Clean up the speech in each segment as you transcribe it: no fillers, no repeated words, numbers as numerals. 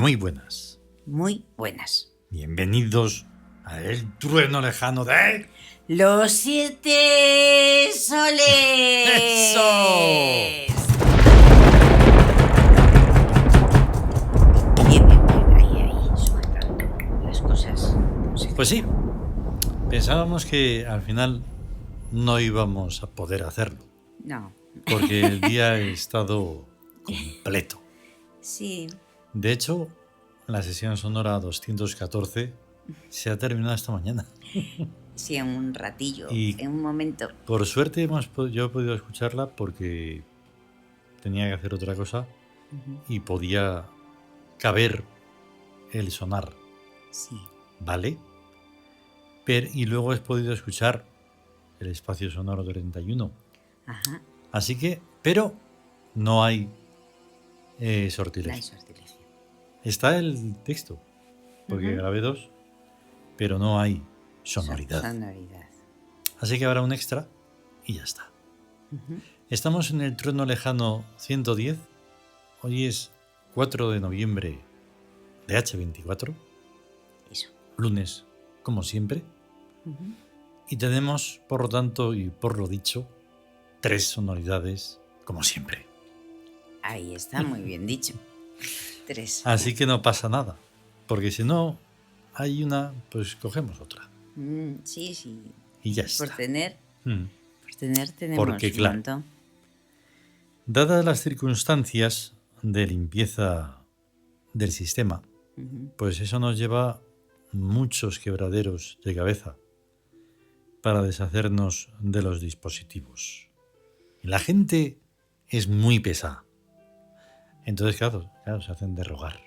Muy buenas. Muy buenas. Bienvenidos a El Trueno Lejano de... ¡Los 7 soles! ¡Eso! Bien, ahí, sueltan las cosas. Pues sí, pensábamos que al final no íbamos a poder hacerlo, No, porque el día ha estado completo. sí, De hecho, la sesión sonora 214 se ha terminado esta mañana. sí, en un ratillo, Y- en un momento. Por suerte yo he podido escucharla porque tenía que hacer otra cosa y podía caber el sonar, Sí, ¿vale? Y luego he podido escuchar el espacio sonoro 31. ajá, Así que, pero no hay no hay sortilegio. sortilegio. Está el texto, porque Ujú. grabé 2, pero no hay sonoridad. Sonoridad. Así que habrá un extra y ya está. Ujú. Estamos en el Trueno Lejano 110. Hoy es 4 de noviembre de H24, Eso. lunes, como siempre. Ujú. Y tenemos, por lo tanto, y por lo dicho, 3 sonoridades, como siempre. Ahí está, muy bien dicho. 3. Así que no pasa nada, porque si no hay una, pues cogemos otra. Sí, sí. Y ya Por está. tener Mm. tenemos Porque, un claro, montón. dadas las circunstancias de limpieza del sistema, Ujú. pues eso nos lleva muchos quebraderos de cabeza para deshacernos de los dispositivos. Y la gente es muy pesada. Entonces, claro, se hacen de rogar.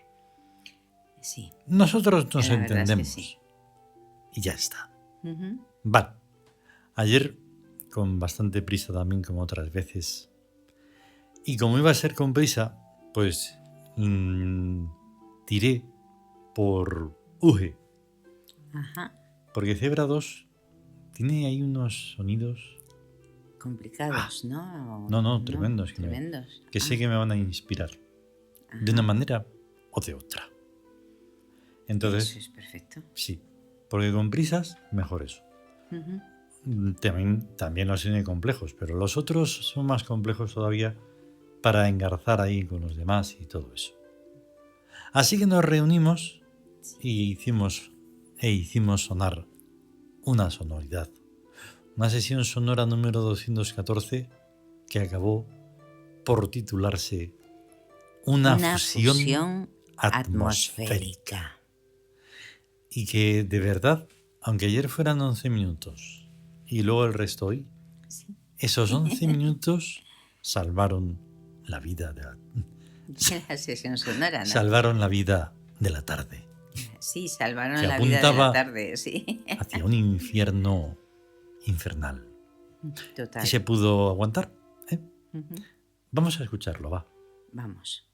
Sí, Nosotros nos la verdad es que entendemos. sí. Y ya está. Ujú. Vale. Ayer, con bastante prisa también, como otras veces. Y como iba a ser con prisa, pues tiré por UGE. Ajá. Porque Zebra 2 tiene ahí unos sonidos Complicados, ¿no? no, tremendos, Tremendos. que sé que me van a inspirar Ajá. de una manera o de otra. Eso Entonces, es perfecto. sí, porque con prisas, mejor eso. Ujú. También los tiene complejos, pero los otros son más complejos todavía para engarzar ahí con los demás y todo eso. Así que nos reunimos y hicimos sonar una sonoridad. Una sesión sonora número 214 que acabó por titularse Una fusión atmosférica. Y que de verdad, aunque ayer fueran 11 minutos y luego el resto hoy, Sí. esos 11 minutos salvaron la vida de La sesión sonora, ¿no? salvaron la vida de la tarde, Sí, salvaron que la vida de la apuntaba tarde, sí. hacia un infierno infernal. Total. Y se pudo aguantar. Ujú. Vamos a escucharlo, va. Vamos.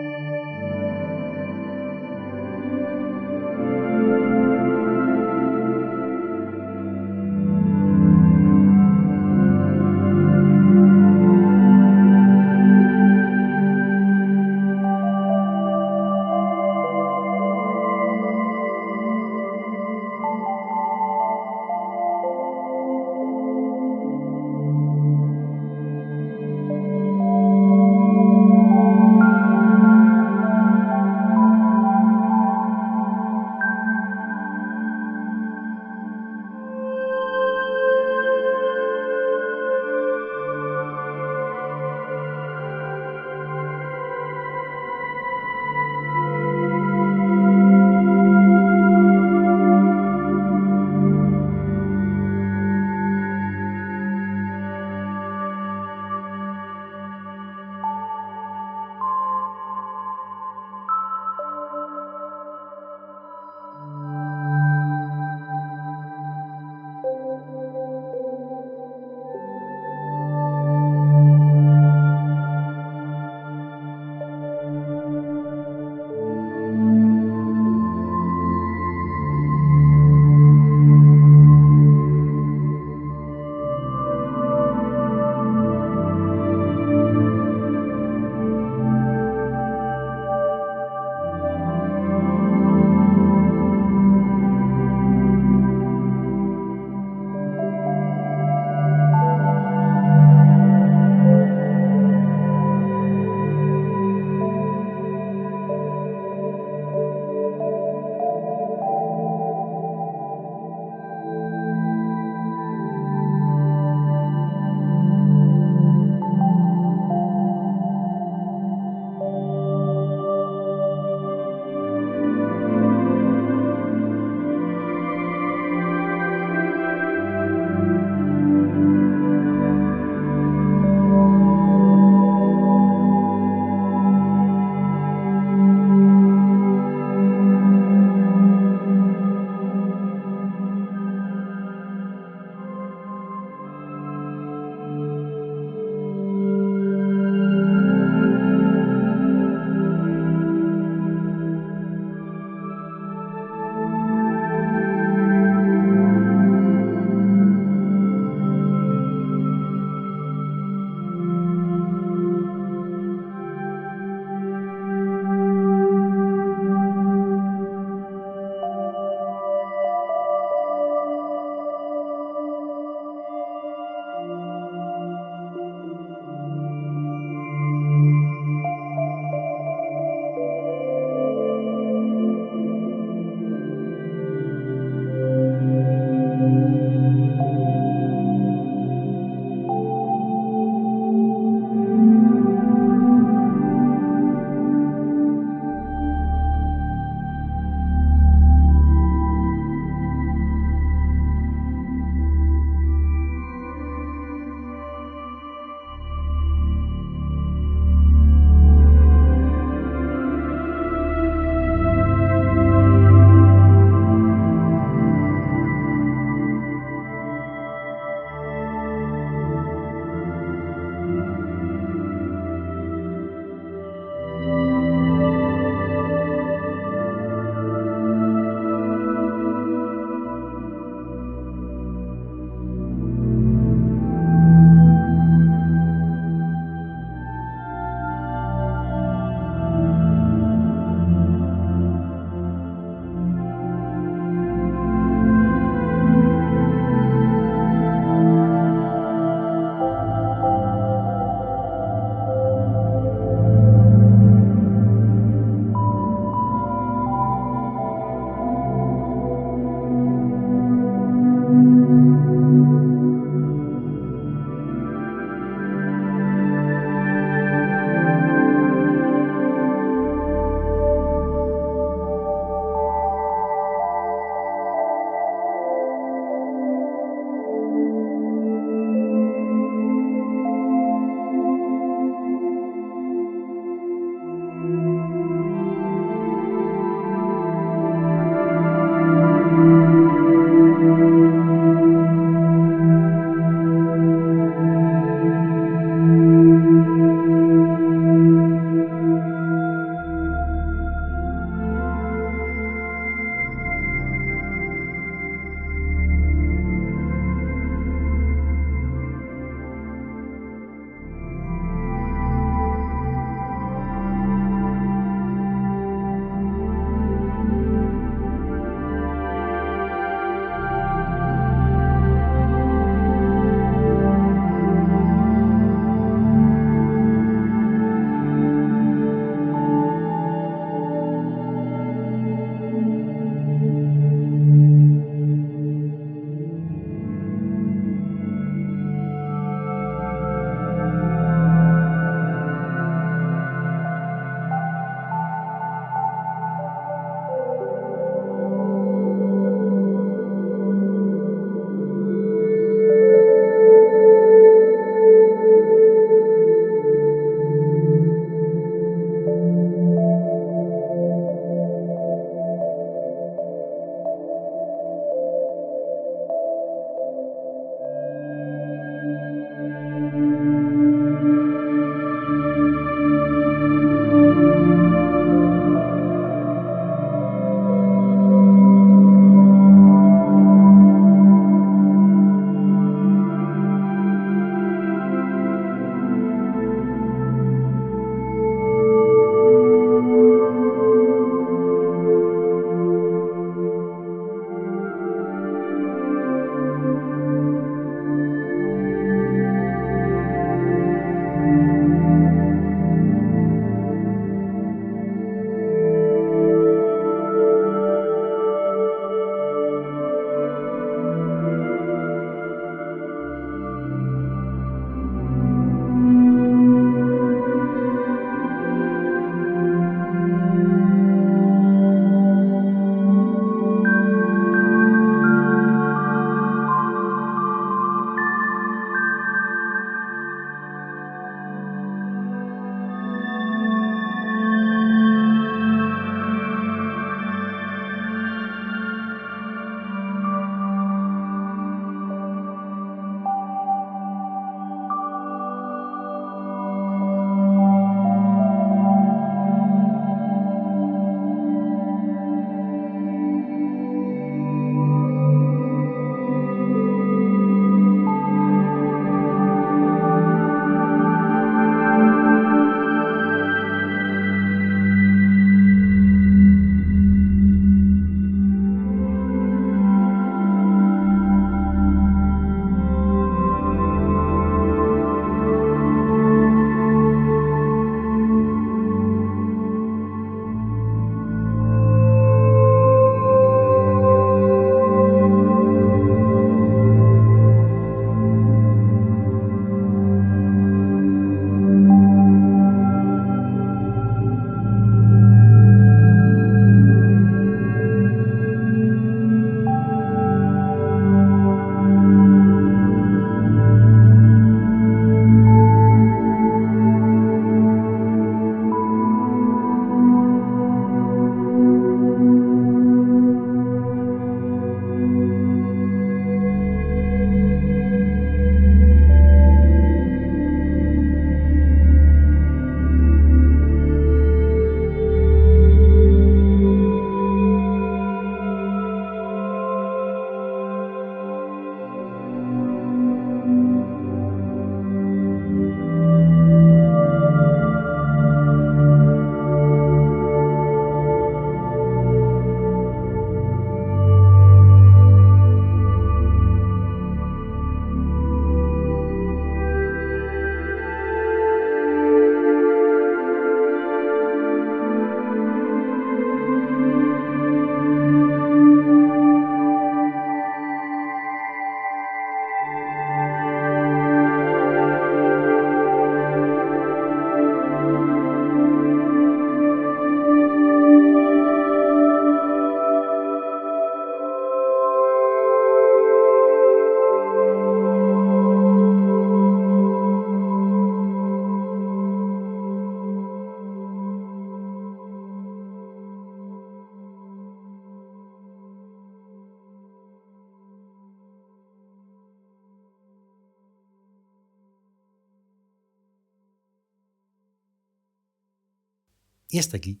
Y hasta aquí,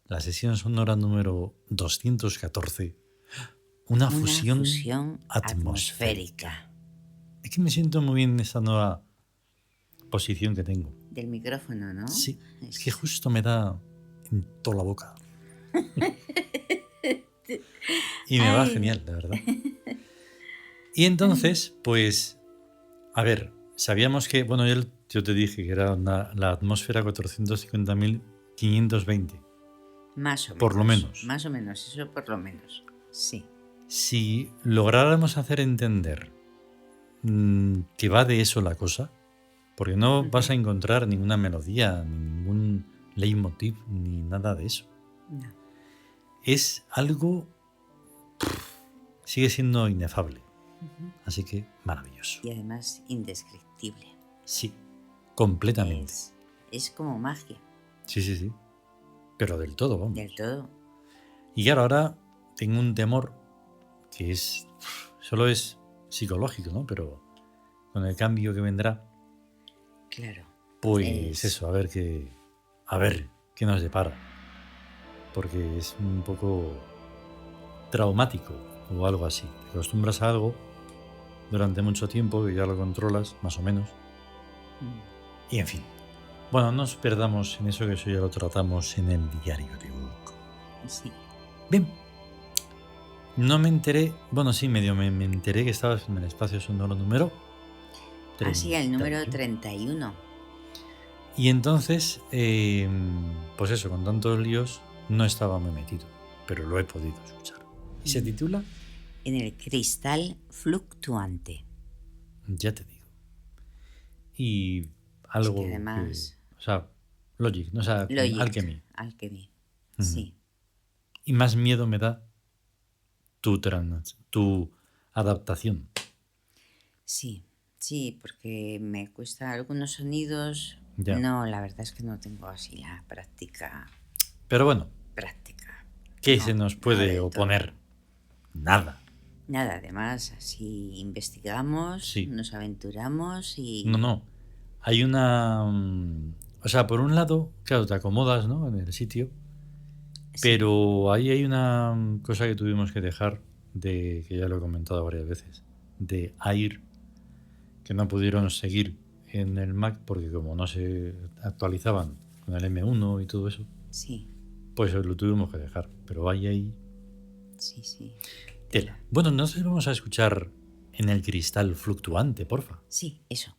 la sesión sonora número 214, una fusión atmosférica. Es que me siento muy bien en esta nueva posición que tengo. Del micrófono, ¿no? Sí, es que justo me da en toda la boca. Y me va genial, la verdad. Y entonces, pues, a ver, sabíamos que, bueno, yo te dije que era la atmósfera 450.520. Más o menos. Por lo menos. Más o menos, eso por lo menos. Sí. Si lográramos hacer entender que va de eso la cosa, porque no vas a encontrar ninguna melodía, ni ningún leitmotiv, ni nada de eso. No. Es algo... sigue siendo inefable. Así que maravilloso. Y además indescriptible. Sí, completamente. Es como magia. Sí. Pero del todo, vamos. Del todo. Y claro, ahora tengo un temor que solo es psicológico, ¿no? Pero con el cambio que vendrá, claro, pues eso, a ver qué nos depara. Porque es un poco traumático o algo así. Te acostumbras a algo durante mucho tiempo y ya lo controlas, más o menos. Y en fin. Bueno, no nos perdamos en eso, que eso ya lo tratamos en el diario de Hugo. Sí. Bien. No me enteré, bueno, sí, medio me enteré que estabas en el espacio sonoro número 31. Sí, el número 31. Y entonces, pues eso, con tantos líos, no estaba muy metido, pero lo he podido escuchar. ¿Y se titula? En el cristal fluctuante. Ya te digo. Y algo que además... o sea, Logic, no, o sea, Logic, Alchemy. Sí. Y más miedo me da tu adaptación. Sí, porque me cuesta algunos sonidos. Ya. No, la verdad es que no tengo así la práctica. Pero bueno, práctica. ¿qué se nos puede oponer? Nada. Nada, además, así investigamos, nos aventuramos y... No. Hay una... o sea, por un lado, claro, te acomodas, ¿no?, en el sitio, pero ahí hay una cosa que tuvimos que dejar, que ya lo he comentado varias veces, de Air, que no pudieron seguir en el Mac porque como no se actualizaban con el M1 y todo eso, pues lo tuvimos que dejar. Pero hay ahí... Sí. Tela. Bueno, entonces vamos a escuchar En el cristal fluctuante, porfa. Sí, eso.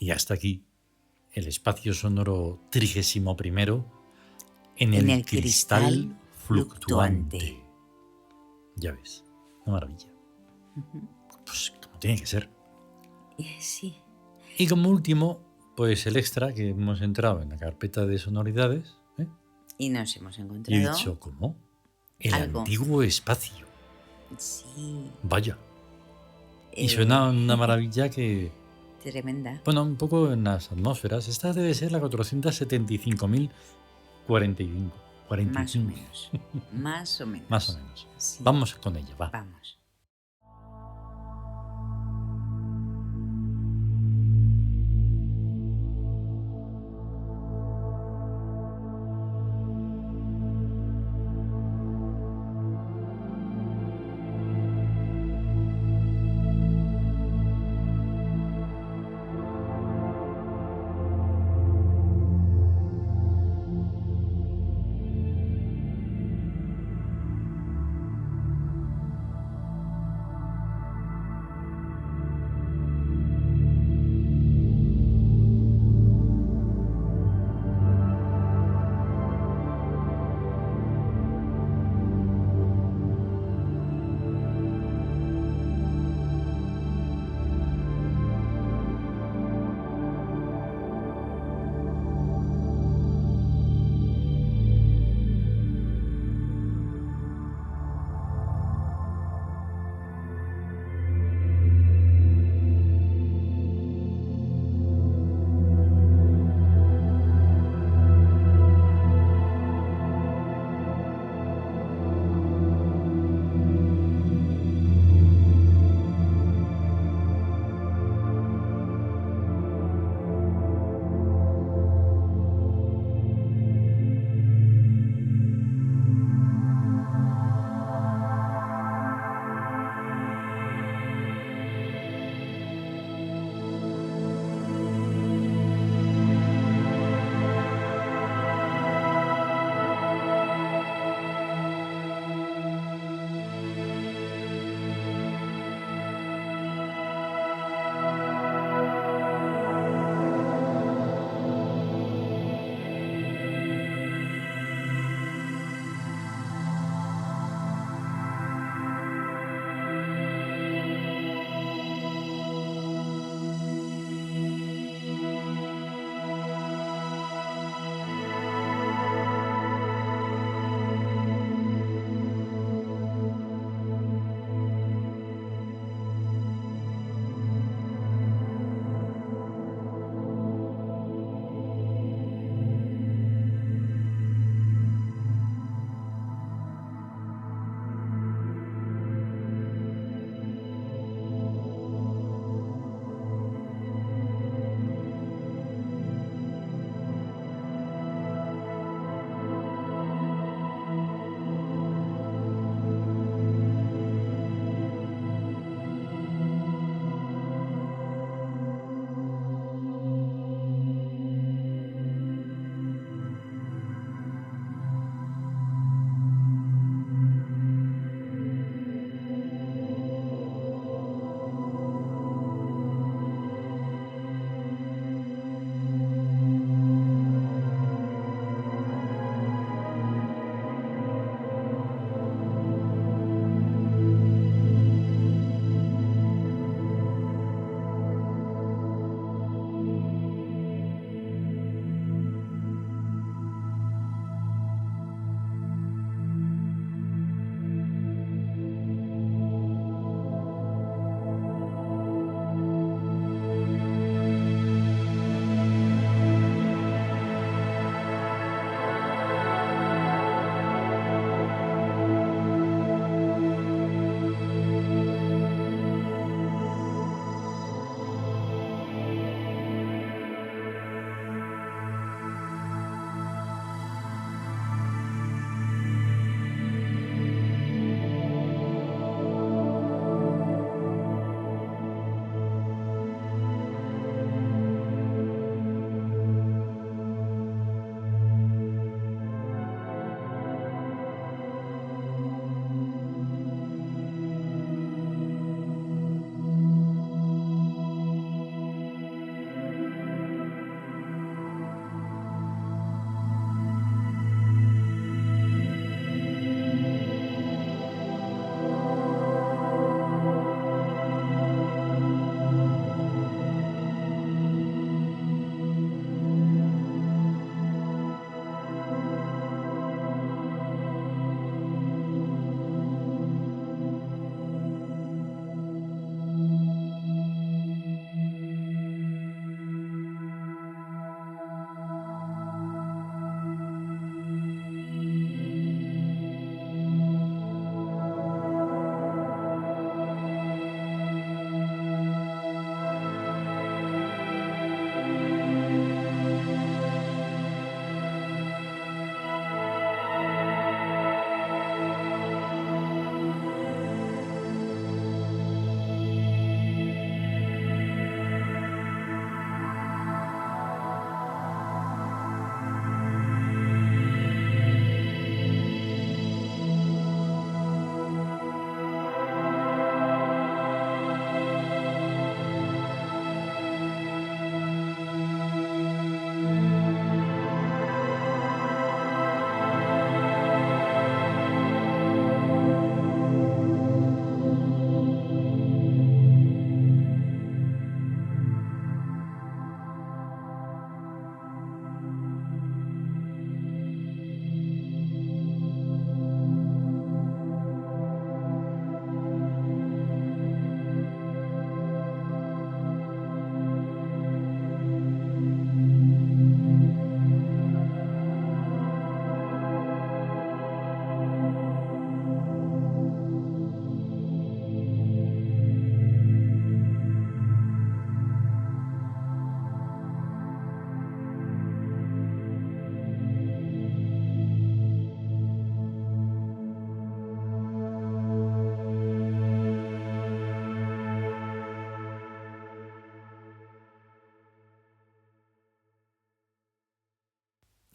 Y hasta aquí el espacio sonoro 31 en En el el cristal cristal fluctuante. fluctuante. Ya ves, una maravilla. Pues como tiene que ser. Sí. Y como último, pues el extra que hemos entrado en la carpeta de sonoridades, ¿eh? Y nos hemos Y he encontrado dicho, ¿cómo? El algo. antiguo espacio. Sí. Vaya. Y suena una maravilla que, Tremenda. bueno, un poco en las atmósferas. Esta debe ser la 475.045. Más o menos. Más o menos. Más o menos. Sí. Vamos con ella, va. Vamos.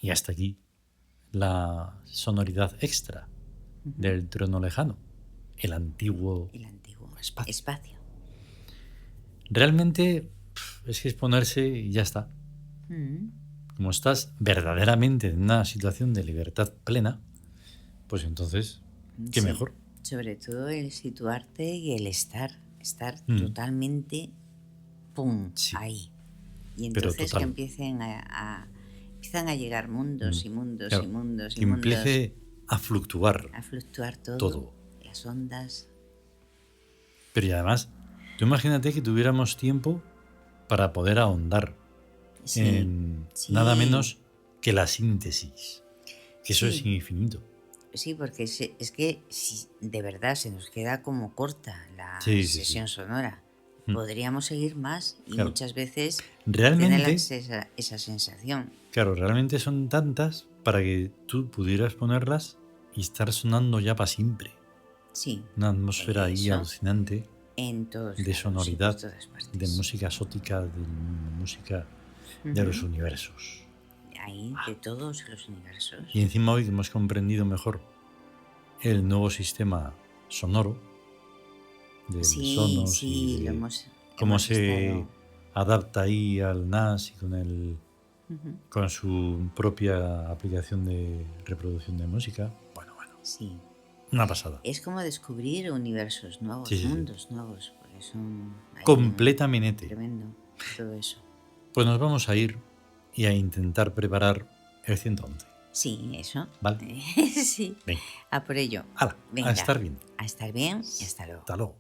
Y hasta aquí la sonoridad extra del Trono Lejano, el antiguo El antiguo espacio. Realmente es que es ponerse y ya está. Como estás verdaderamente en una situación de libertad plena, pues entonces, qué Sí, mejor. sobre todo el situarte y el estar Mm. totalmente, ¡pum!, Sí, ahí. Y pero entonces que total. empiezan a llegar mundos y mundos y Claro, mundos y que mundos empiece a fluctuar a fluctuar todo, todo. las ondas. Pero y además, tú imagínate que tuviéramos tiempo para poder ahondar Sí, en sí, nada menos que la síntesis, que eso es sí, infinito. sí, porque es que si de verdad se nos queda como corta la Sí, sí, sí. sesión sonora. Mm. Podríamos seguir más y Claro. muchas veces Realmente, tener esa sensación. claro, realmente son tantas para que tú pudieras ponerlas y estar sonando ya para siempre. Sí, Una atmósfera ahí eso alucinante en todos de lados, sonoridad, en todas partes. de música exótica, de música de los universos. Ahí, de todos los universos. Y encima hoy que hemos comprendido mejor el nuevo sistema sonoro del Sí, Sonos sí, y lo de hemos cómo se estado. adapta ahí al NAS y Ujú. con su propia aplicación de reproducción de música. Bueno, Sí. una pasada. Es como descubrir universos nuevos, Sí, sí, sí. mundos nuevos, porque son ahí Completamente. tremendo todo eso. Pues nos vamos a ir y a intentar preparar el 111. Sí, eso. ¿Vale? Sí, Venga, a por ello. hala, Venga, a estar bien. a estar bien y hasta luego. Hasta luego.